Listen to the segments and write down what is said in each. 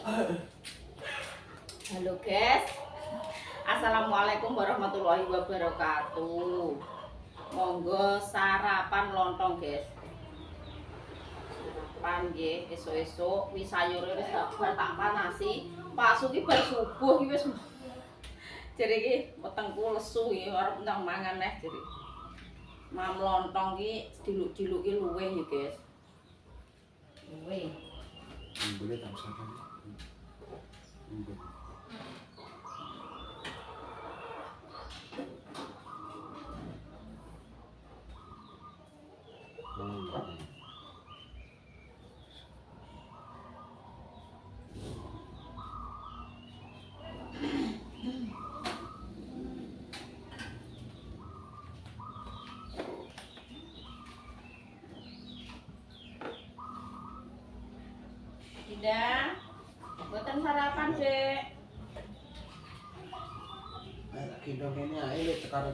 Halo guys, assalamualaikum warahmatullahi wabarakatuh. Monggo sarapan lontong guys. Sarapan nggih, esuk-esuk wis sayure wis tak panasi. Pak Suki bar subuh iki wis jere iki wetengku lesu iki arep nang mangan neh jere. Mam lontong iki diluk-diluki luweh ya guys. Luweh. Boleh tak usahakan. Dinda, buatan sarapan dek. Gendong ini ae tekan.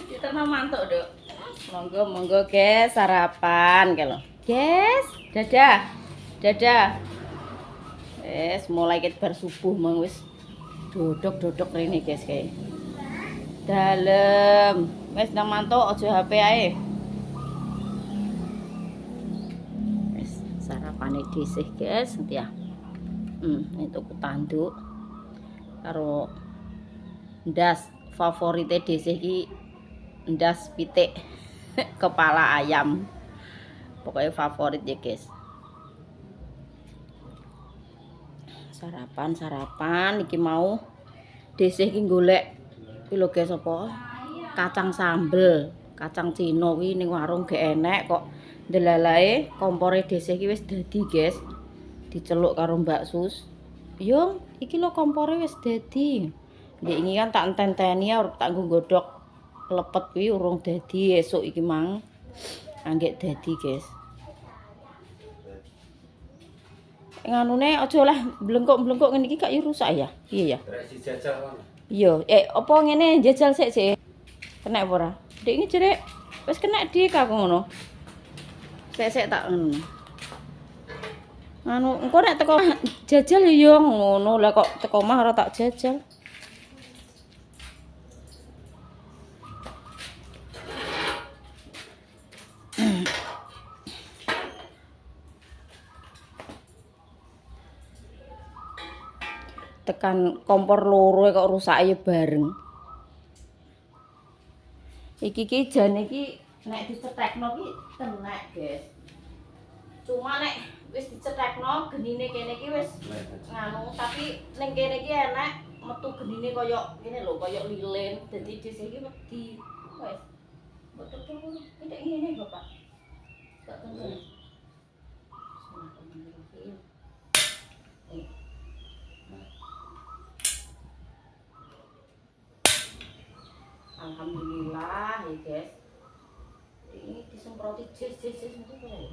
Kita mau mantuk dok. Monggo guys sarapan kalau. Guys, dadah. Mulai kita bersubuh mang wis dodok rene guys kayak. Dalem, wis nang mantuk aja HP ae. Wis sarapane dhisik guys ya. Itu tanduk karo ndas favorite dhisik iki ndas pitik kepala ayam. Pokoknya favorit ya guys. Sarapan iki mau dhisik iki golek iki lho guys apa kacang sambel, kacang Cina kuwi ning warung gak enek kok ndelalae kompore dhisik iki wis dadi guys. Diceluk karo Mbak Sus. Yo, iki lho kompore wis dadi. Ndek iki kan tak enteni arep tak nggo godhog lepet kuwi urung dadi esuk iki mang. Anggek dadi guys. Nganune aja lah blengkok-blengkok ngene iki gak yo rusak ya. Piye ya? Rek si jajal kan. Iya, apa ngene jajal sik. Kena apa ora? Dek iki jerek wis kena dik aku ngono. Sik tak ngono. Anu engko nek teko jajal yo ngono lah kok teko omah ora tak jajal. Tekan kompor loro kok rusake bareng. Iki jane iki nek dicetekno ki tenek, guys. Cuma nek wis dicetekno genine kene iki wis nganu, tapi ning kene iki enek metu genine koyo ngene lho, koyo lilin. Dadi dhisik iki wedi. Wis. Mboten ngono. Tidak ngene, Bapak. Tak tenan. Alhamdulillah ya guys. Ini disemproti jes itu kayak.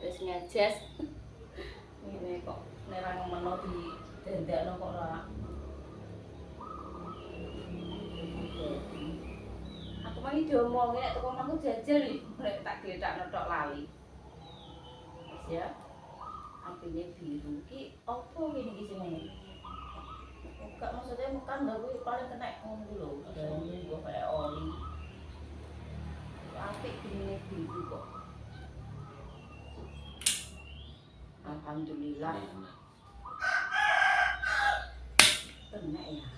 Wis ngejes. Ini kok nerang meno di dandakno kok ora. Aku mari diomongin nek teko omahku jajal nek tak gethakno tok lali. Wis ya. Apine biru ki opo ngene iki sing ngene? Enggak maksudnya bukan dah gue paling kena ngono dulu. Ini gue kayak oli. Apik gini biru kok. Alhamdulillah. Kena ya.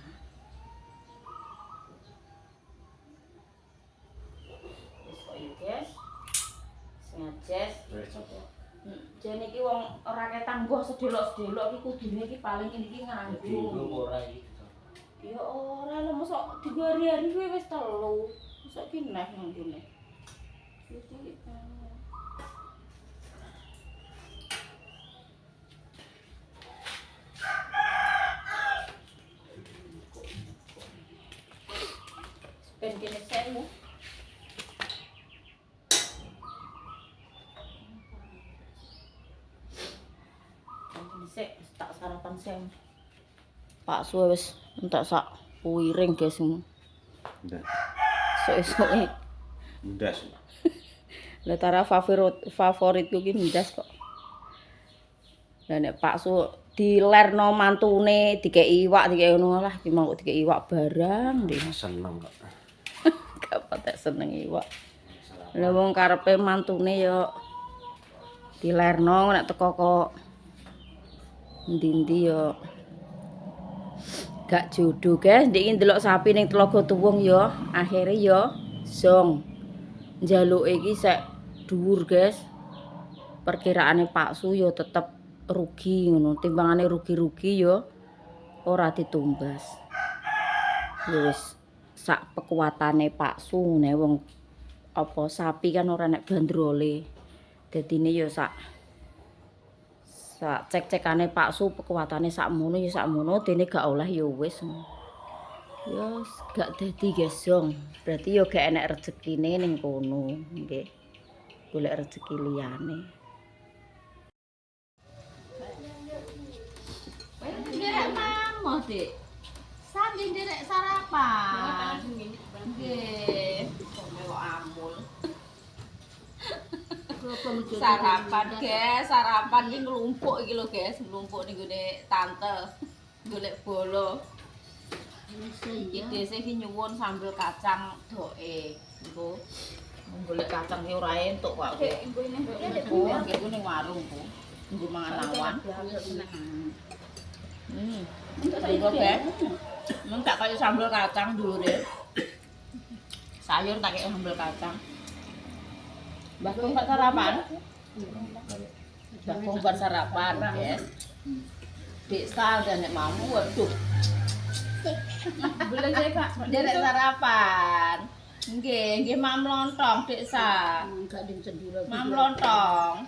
Wis kok ya guys. Sengajes. Jane iki wong ora ketangguh sedelok-sedelok iki kudune iki paling iki nganggo. Ora iki. Ya ora lho mosok digo hari-hari kuwi wis telu. Mosok ki neh nganggone. Iki ben kene semu. Sik tak sarapan seng. Pak suwe wis entek sak Puiring guys. Ndas. Esuk-esuke. Ndas. Lah tara favoritku ki ndas kok. Lah nek Pak Su dilerno mantune dikeki iwak dikeki ngono lah iki mau dikeki iwak barang deh. Seneng kok. Gak patek seneng iwak. Lah wong karepe mantune yo dilerno nek teko kok ndi-ndi yo gak jodoh guys. Ndek iki ndelok sapi ning Tlaga Tuwung yo akhire yo zong. Njaluke iki sek dhuwur guys. Perkiraane Pak Su yo tetep rugi ngono. Timbangane rugi-rugi yo ora ditumbas. Ya wis sak pekuatane Pak Su ngene wong apa sapi kan ora nek bandrole. Dadine ya sak cek-cekane Pak Su pekuatane sakmono ya sakmono dene gak oleh ya wis. Ya gak dadi guys zong. Berarti ya gak enek rezekine ning kono nggih. Golek rezeki liyane. Nderek mamo, Dik. Sambil nderek sarapan. Nggih. Kok amul. Sarapan, guys. Sarapan iki nglumpuk iki lho, guys. Nglumpuk ning gone tante. Golek bolo. Iki dese iki nyuwun sambel kacang doke. Engko golek kacang ki ora entuk kok. Nggih ning warung ku. Nggo mangan lawan. Engko guys. Mung tak kaya sambel kacang dhuwure. Sayur tak kaya sambel kacang. Mbah Kong gak sarapan? Mbah Kong bar sarapan, guys. Dik Sal dan nek mamu waduh. Boleh saya Kak, derek sarapan. Nggih, nggih mam lontong Dik Sal. Enggak ding cendura. Mam lontong.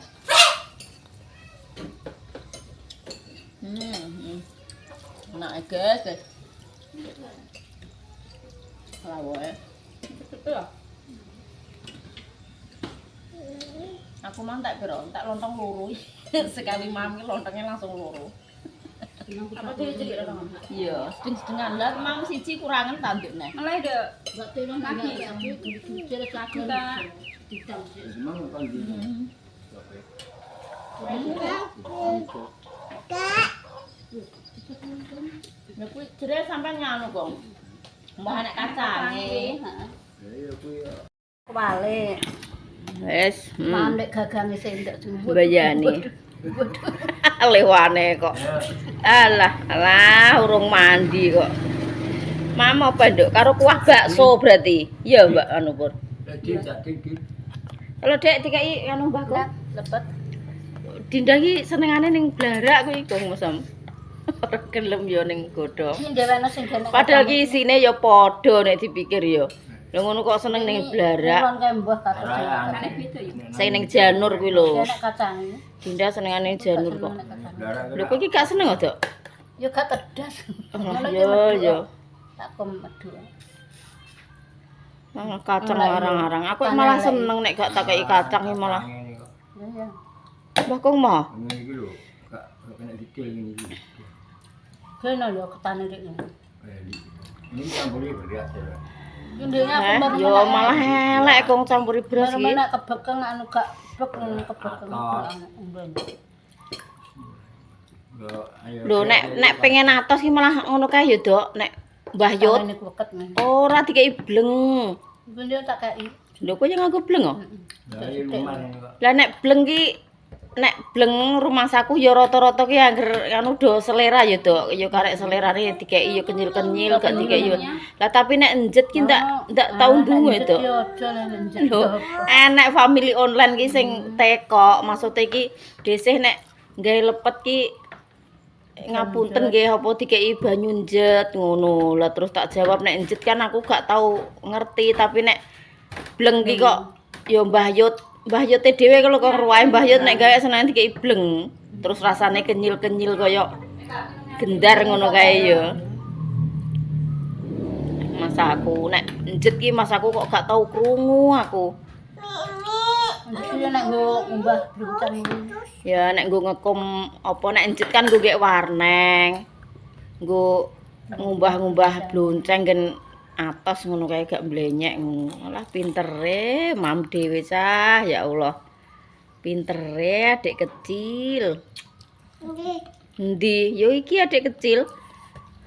Enak guys. Lawoe. Aku mang tak piro, tak lontong loro. Sekali mam ki lontongnya langsung loro. Apa tuh jadi orang? Iya, setengah lah mam siji kurangan tanduk neh. Malah ada enggak tolong lagi tapi cerita lagi ditang. Seneng kan di. Nek kuwi jere sampean nyanu, Gong. Mbah anak kacange. Ya kuwi Balik. Wes, Mandek gagange sendok jumbo. bayani. Lewane kok. Alah, urung mandi kok. Mam apa, Nduk? Karo kuah bakso berarti. Iya, Mbak anu Pur. daging. Kalau Dek dikai anu Mbah kok. Lepet. Dinda iki senengane ning blarak kuwi Gong mesem. Ora gelem yo ning godhong. Iki ndewene sing gene. Padahal ki isine ya padha nek dipikir ya. Lah ngono kok seneng ning blarak. Kulon kae mbah kados Sing ning janur kuwi lho. Enak kacang. Dinda senengane janur kok. Darah Lho kok iki gak seneng Dok? Yo gak tedas. Yo. Tak medu. Nah, kacang arang-arang. Aku malah seneng nek gak tak kei kacang iki malah. Ya. Mbah Kong mah. Ini iki lho, gak kena detail ini iki. Kene lho ketane rek ngene. Ini campuri berat ya. Ndene aku baru Yo malah elek Kong campuri beras baru iki. menak kebekeng anu gak bek kebekeng. Lho nek pengen atos ki malah ngono kae ya, Dok. Nek Mbah Yut Ini kuweket men. ora dikei bleng. Beliau tak kei. Lho kowe yang nganggo bleng kok. Dari rumah ini kok. Lah nek bleng ki nek bleng rumah saku ya rata-rata ki angger anu do selera ya, Dok. Ya karek selerane dikeki ya kenyil-kenyil gak dikeki ya. Lah tapi nek njet ki ndak tau duwe, Dok. Yo aja njenjek. Lho, enek family online ki sing teko, maksude ki desih nek gawe lepet ki ngapunten nggih apa dikeki banyu njet ngono. Lah terus tak jawab nek njet kan aku gak tau ngerti, tapi nek bleng ki kok ya Mbah Yut dhewe kalau kok ruwahe Mbah Yut nek gawe seneng dikeki bleng. Terus rasane kenyil-kenyil kaya gendar ngono kae ya. Masaku nek njet ki masaku kok gak tau krungu aku. Iki nek nggo mbah bruncang Ya nek nggo ngekum apa nek njet kan nggo gek warneng. Nggo ngumbah-ngumbah blonceng gen atas ngono kae gak mblenyek. Alah pintere mam dhewe cah, ya Allah. Pintere adik kecil. Endi? Yo iki adik kecil.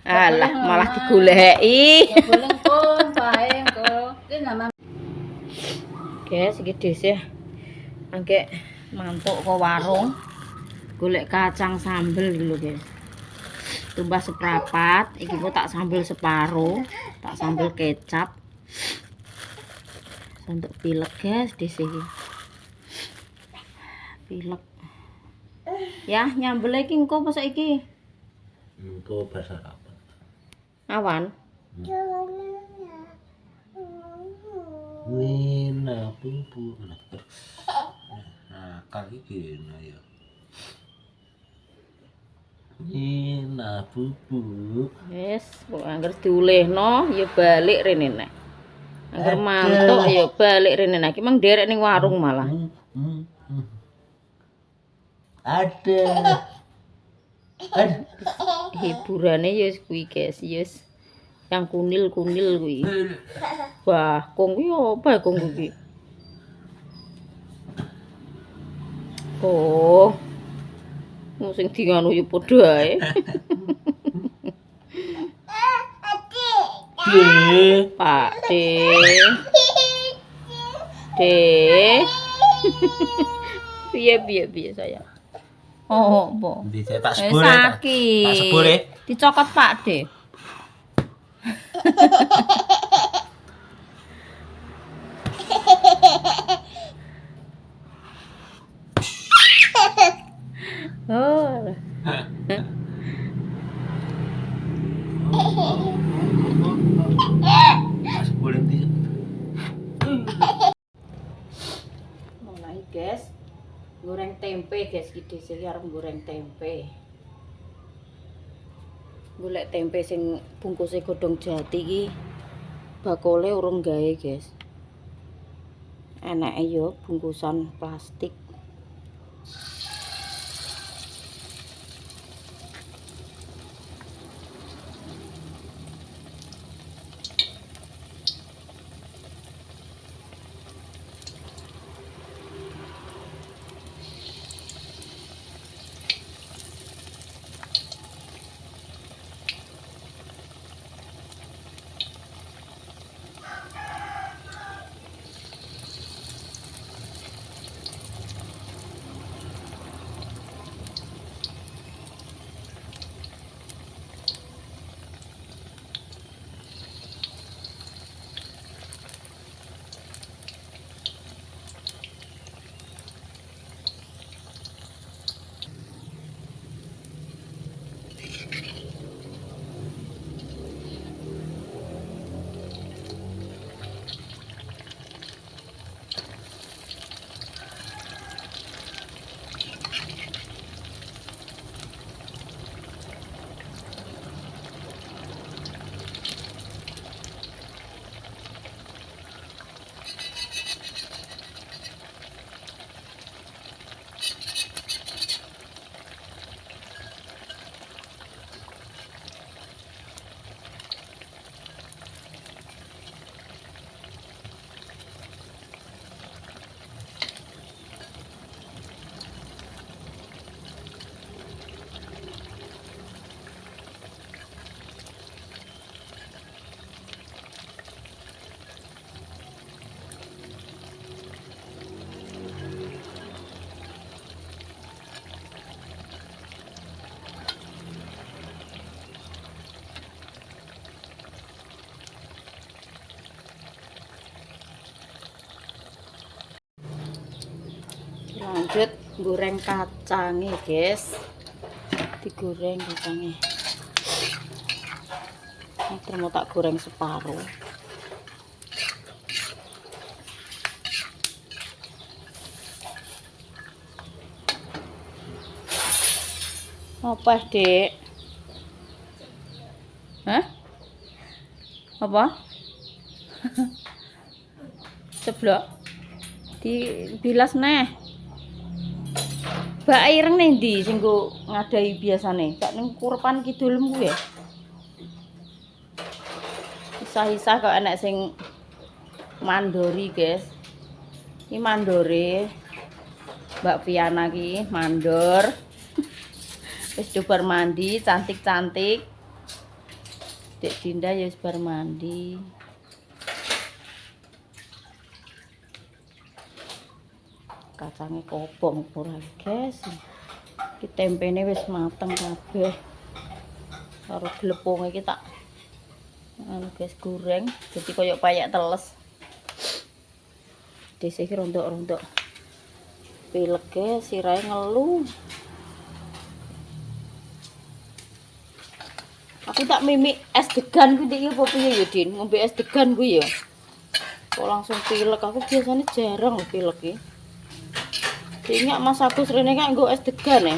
Alah malah digoleki. Ya boleh kok, bae kok. Iki nama Guys, iki dhisik angke mantuk ke warung golek kacang sambel lho guys. Tumbas seprapat, iki kok tak sambel separo, tak sambel kecap. Untuk pilek guys dhisik iki. Pilek. Ya, nyambel iki engko apa saiki? Engko pasar apa? Awan. Nina pupu nah kali gini ya Nina pupu Wis, kok angger diulehno ya balik rene nek. Angger mantuk ya balik rene nek. Iki mang nderek ning warung malah. ada Hiburane ya kuwi guys, yes. Yang kunil-kunil kuwi. Wah, kong kuwi apa ya kong kuwi? Oh. Sing dianu ya padha ae. Pak De. De. Piye sayang. Oh, apa? di tak Eh, sebut sakit. tak sebut ya Dicokot Pak De. Oh. tak sebut nanti Mulai guys. Goreng tempe guys, iki dhisik arep goreng tempe. Golek tempe sing bungkuse godhong jati iki bakule urung gawe guys. Enake yo bungkusan plastik. Lanjut goreng kacangnya guys, digoreng kacangnya. Ini mau tak goreng separuh. Apa Dek? Hah? Apa? Ceblok dibilas neh. Bak ireng nih ndi sing nggo ngadahi biasane? Gak ning kurepan kidulmu kuwi ya? isah-isah kok enek sing mandori, guys. Ini mandore Mbak Viana ki mandor. Wis bar mandi, cantik-cantik. Dek Dinda ya wis bar mandi. Kacangnya kobong ora, guys. Iki tempene wis mateng kabeh. Karo glepunge iki tak anu guys goreng jadi koyok payak teles. Dhisik rontok-rontok pileke sirahe ngelu. Aku tak mimik es degan ku iki apa piye ya, Din? Ngombe es degan ku ya. Kok langsung pilek. Aku biasanya jarang lho pilek iki. Ingat Mas Agus rene kan nggo es degan ya.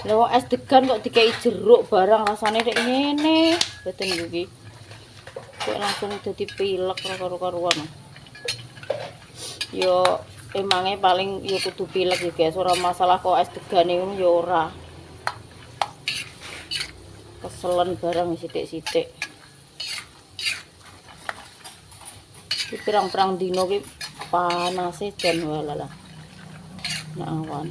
Lha es degan kok dikai jeruk barang rasane nek ngene. Boten iki. Kok langsung dadi pilek karo-karuan. Yo emangnya paling yo kudu pilek ya guys, ora masalah kok es degane ngono yo ora. Keselen barang sithik-sithik. Iki pirang-pirang dino ki panase jan walalah. Nek awan.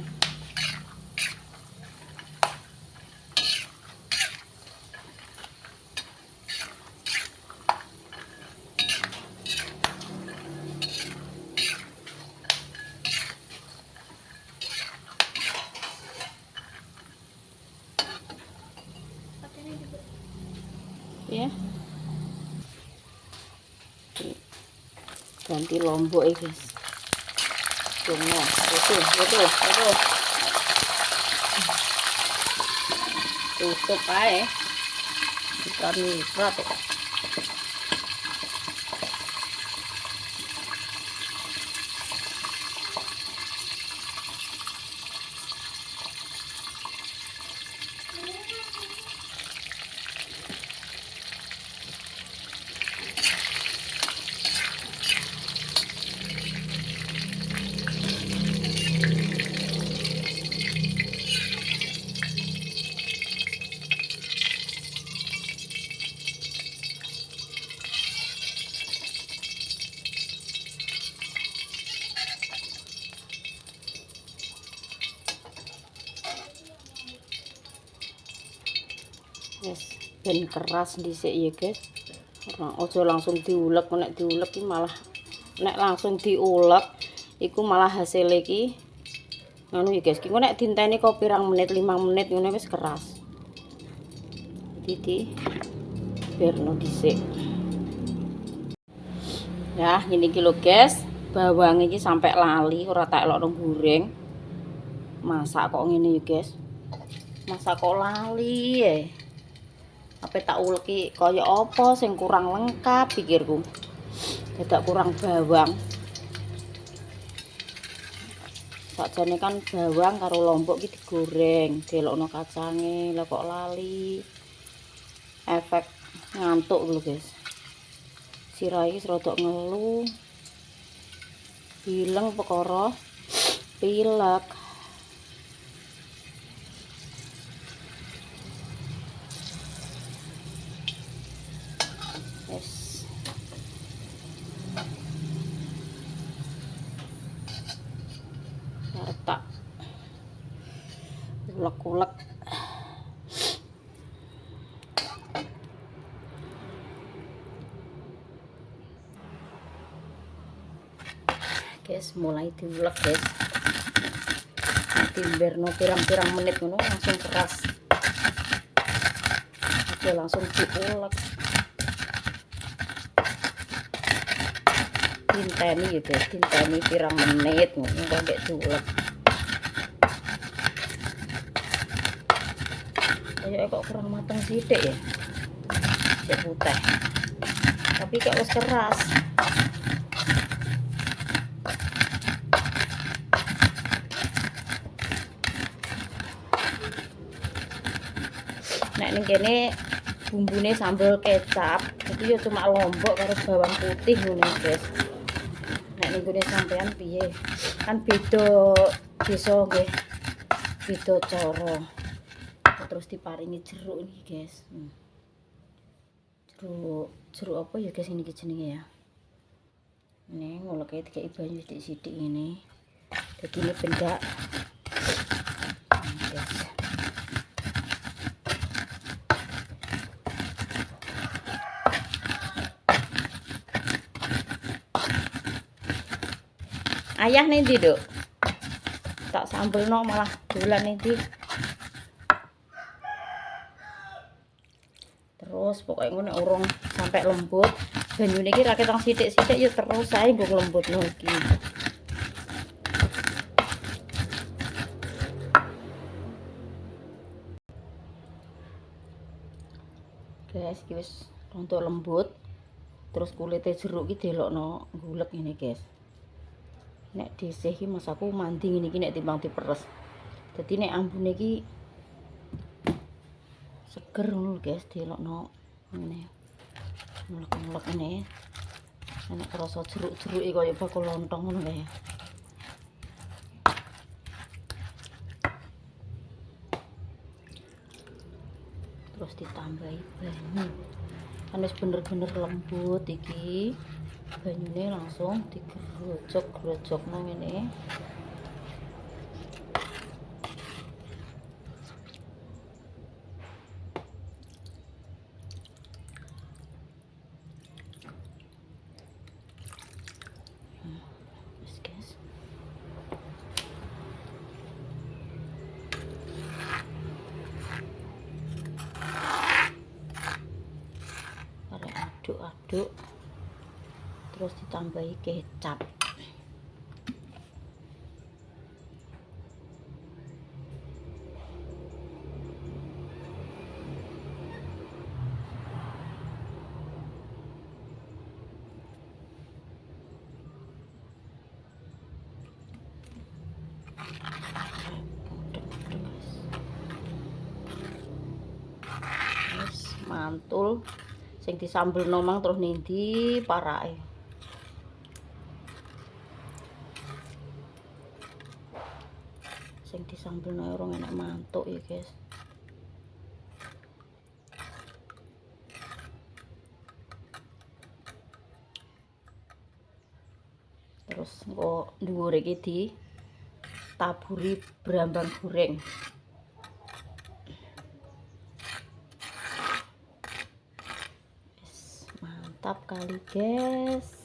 Ya. Ganti lombok ya guys. Tunggu, betul. Tutup aja. Bukan niprat ya. Yes, ben keras dhisik ya guys. Ojo langsung diulek, nek diulek iki malah nek langsung diulek iku malah hasil iki ngono ya guys. Ki nek dinteni kok pirang menit 5 menit ngono wis keras. Jadi berno dhisik. Ya, ini iki lho guys. Bawang iki sampai lali ora tak elokno goreng. Masak kok ngene ya guys. Masak kok lali ya. Apa tak uleki kaya apa sing kurang lengkap pikirku. Dadak kurang bawang. Sakjane kan bawang karo lombok iki digoreng, delokno kacange, lah kok lali. Efek ngantuk lho guys. Sirah iki rodok ngelu. Bileng perkara pilek. Yes. Tak ulek-ulek. Guys, mulai diulek guys. Timberno pirang-pirang menit ngono langsung keras. Oke, langsung diulek. Dinteni ya guys, dinteni pirang menit ngono sampai diulek. Kayak kok kurang matang sithik ya. Sik putih. Tapi kok wis keras. Nek ning kene bumbune sambal kecap, iki ya cuma lombok karo bawang putih ngono guys. Nek ning kene sampean piye? Kan beda desa nggih. Beda cara. Terus diparingi jeruk nih guys. jeruk apa ya guys ini jenenge ya. Ini ngoleke dikei banyu sithik-sithik ini. Jadi ini bendak. Guys. Ayah nih Duk. Tak sambelno malah dolan iki. Terus pokoknya ngono urung sampai lembut. Banyune iki ra ketong sithik-sithik ya terus ae nggo lembutno iki. Guys, iki wis rontok lembut. Terus kulite jeruk iki delokno ngulek ngene, guys. Nek dhisih iki mas aku mandi ngene iki nek timbang diperes. Dadi nek ambune iki seger ngono guys, delokno ngene. Mulek-mulek ngene. Nek rasa jeruk-jeruke kaya bakul lontong ngono kae. Terus ditambahi banyu. Kan wis bener-bener lembut iki. Banyune langsung digerojok-gerojokno ngene. Wis guys. Arek aduk-aduk. Terus ditambahi kecap. Wis mantul. Sing disambelno mang terus nindi parake. Sing disambelno ora enak mantuk ya guys. Terus engko dhuwur iki ditaburi brambang goreng. Yes, mantap kali guys.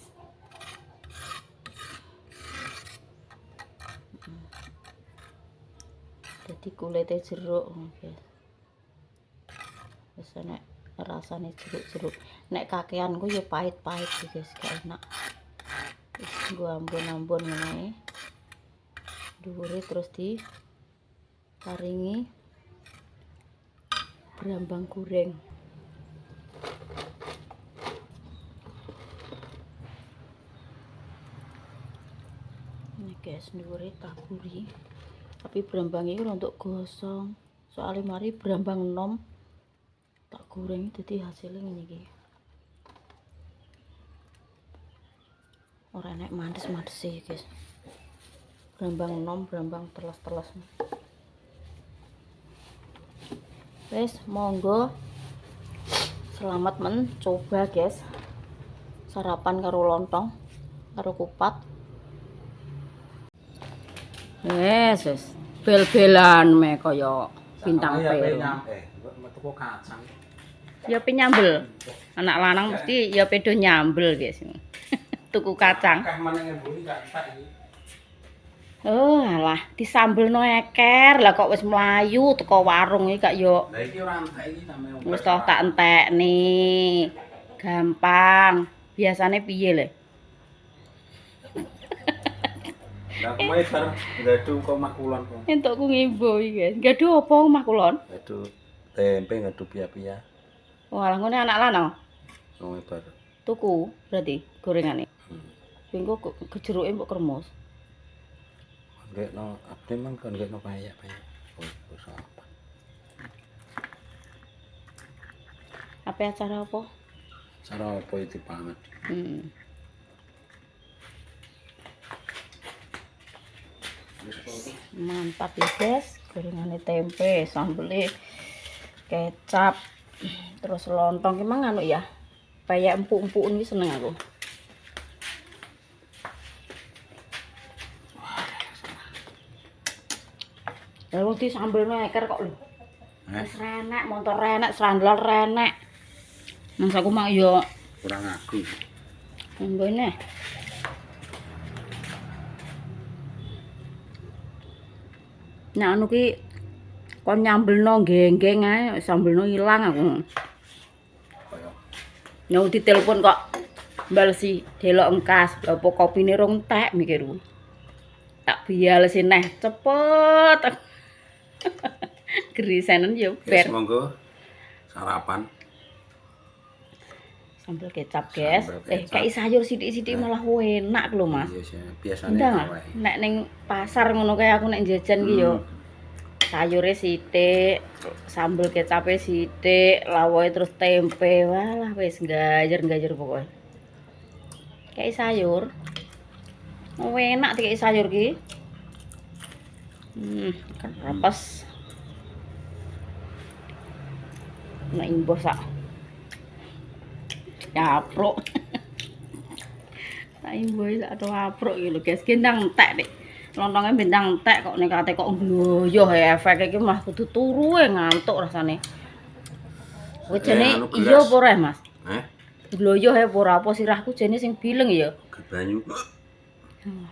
Jadi kulitnya jeruk guys. Wis nek rasane jeruk-jeruk. Nek kakean ku ya pahit-pahit guys, gak enak. Wis nggo ambon-ambon ngene. Dhuwure terus diparingi brambang goreng. Ini guys, dhuwure taburi. Tapi brambang ini untuk gosong. Soalnya mari brambang nom tak goreng jadi hasilnya ini iki. Ora enek manis-manis sih guys. Brambang nom, brambang telas-telas. Wes, monggo. Selamat mencoba guys. Sarapan karo lontong, karo kupat. Yes, bel-belan me kaya bintang film. Metu kacang. Ya penyambel. Anak lanang mesti ya pedo nyambel guys. Tuku kacang. Akeh meneng mburi gak entek iki. Oh, alah disambelno eker. Lah kok wis mlayu teko warung iki gak yo. Lah iki ora entek iki sampe. Wis toh tak entekni. Gampang. Biasane piye le? Lah kemae bar ngadu kok makulon kok. Entukku ngimbo iki guys. Gaduh apa omah kulon? Ngadu tempe ngadu pia-pia. Walah ngene anak lanang. Kemae bar. Tuku berarti gorengane. Engko kejeruke mbok kremus. Gekno abdi mang kon gekno payak-payak. Oh, basa apa? Apa acara apa? Cara apa iki banget. Mantap ya guys, gorengane tempe, sambelé kecap, terus lontong ki mang anu ya, Kayak empuk-empuk ini seneng aku. Lalu di sambel neker kok lho. Wis renek, motor renek, sandal renek. Mas aku mak yo Kurang aku. mbene. Nah anu ki kon nyambelno genggeng ae, sambelno ilang aku. Nyong ditelepon kok mbal si delok engkas, lha opo kopine rong entek mikirku. Tak bial neh cepet. Gerisenen yo Yes, ber. monggo. Sarapan. Sambel kecap, guys. Sambel kecap. Kayak sayur sithik-sithik malah enak lho, Mas. Iya, biasane Ndang, awake. nek ning pasar ngono kae aku nek jajan ki yo sayure sithik, sambel kecape sithik, lawoke terus tempe. Walah wis gajer-gajer pokoke. Kayak sayur. Enak kayak sayur ki. Kerepes. Nek imbuh sak. Apruk. Tak imbuh sak do apruk iki lho, guys. Gendang entek nek. Lontonge bintang entek kok nek kate kok ngloyoh efek iki mah kudu turu ngantuk rasane. Kowe jane anu iya gelas. apa ora, Mas? Ngloyoh apa ora apa sirahku jane sing bileng ya. Ke banyu.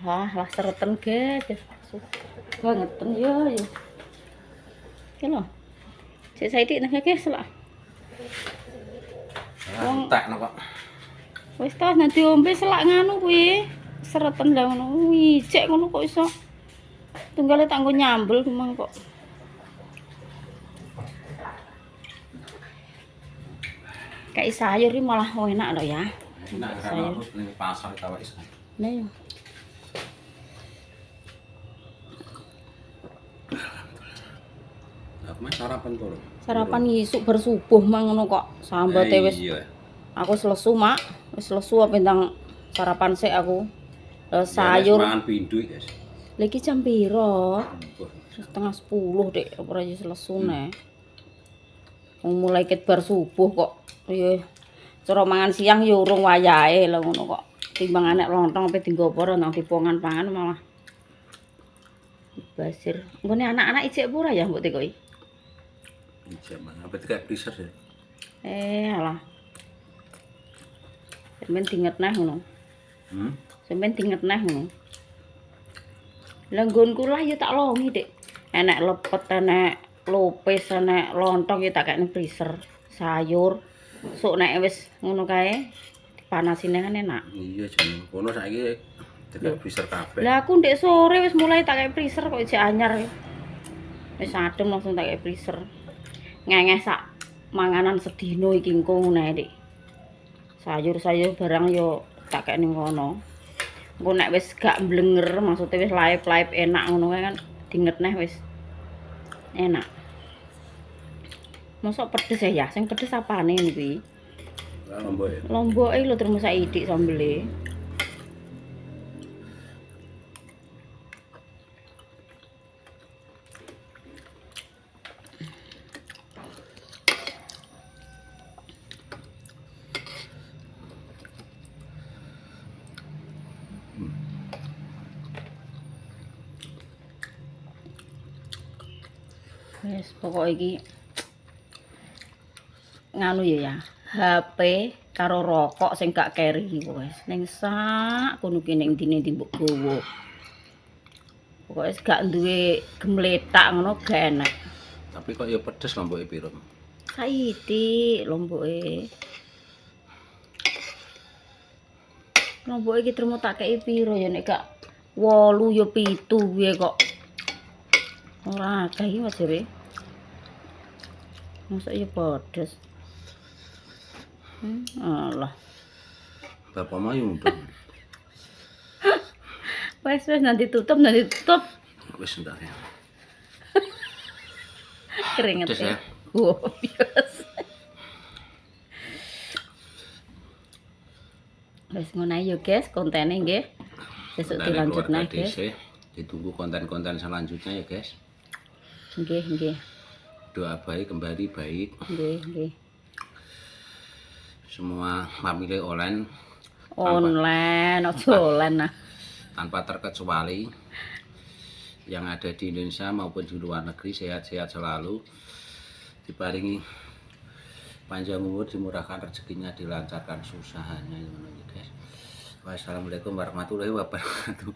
Lah sereten guys. Bangetan ya. Ki lho. Cek saiki nang guys lah. Entek no kok. Wis tos nanti ombe selak nganu kuwi. Sereten lah ngono. Wijek ngono kok iso. Tunggale tak nggo nyambel memang kok. Kayak sayur iki malah enak lho ya. Enak kan aku ning pasar ta wis. Nah, ya. Aku mah sarapan to. Sarapan isuk bersubuh mang ngono kok. Sambate wis. Iya. Aku lesu, Mak. Wis lesu apa ndang sarapan sik aku. Sayur. Mangan pindu guys. Lha iki jam piro? Setengah 10, Dik. Apa ora wis lesu neh. Mulai ket bar subuh kok. Ya cara mangan siang ya urung wayahe lho ngono kok. Timbang anek lontong apa dienggo apa nang dipongan pangan malah basir. Nggone anak-anak ijek apa ora ya mbok tekoki? Ijek mangan apa kayak freezer ya. Alah. Sampeyan dinget neh ngono. Sampeyan dinget neh ngono. Lah nggonku lah ya tak longi, Dik. Enek lepet, enek lopes, enek lontong ya tak kene freezer. Sayur. Sok nek wis ngono kae dipanasin kan enak. Iya jan kono saiki tidak freezer kabeh. Lah aku ndek sore wis mulai tak kayak freezer kok ijek anyar. Wis adem langsung tak kayak freezer. Ngengeh sak manganan sedino iki engko ngene, Dik. Sayur-sayur barang yo tak kayak ning kono. Engko nek wis gak mblenger maksudnya wis laip-laip enak ngono kae kan dinget neh wis enak. Mosok pedes ya? Sing pedes apane kuwi? Lomboke. Lomboke lho terus saidik sambele. Wes pokok iki nganu ya HP karo rokok sing gak keri wis ning sak kono ki ning dine mbok gowo. Pokoke gak duwe gemletak ngono gak enak. Tapi kok ya pedes lomboke piro? Saiki lomboke. Lomboke iki termo tak kei piro ya nek gak 8 ya 7 kuwi kok. Ora akeh iki Mas Jere. Masa ya pedes. Alah. Bapak mau nyumbang. Wes nanti tutup. Wis entar ya. Keringet Pedes ya? Wow, biasa. Wes ngono ae yo guys, kontene nggih. Besok dilanjut nah guys. Ditunggu konten-konten selanjutnya ya guys. Nggih. Doa baik kembali baik. Nggih. semua family online Online, aja online nah. tanpa terkecuali yang ada di Indonesia maupun di luar negeri sehat-sehat selalu, diparingi panjang umur, dimurahkan rezekinya, dilancarkan usahanya guys. Wassalamualaikum warahmatullahi wabarakatuh.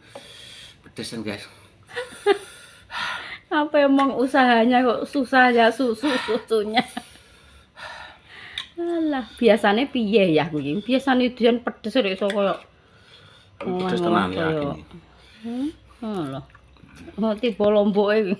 Pedes kan guys. Apa emang usahanya kok susah ya susunya. Alah, biasanya piye ya kuwi? Biasane dian pedes rek iso koyo Pedes tenan ya ini. Alah. Oh, tiba lomboke.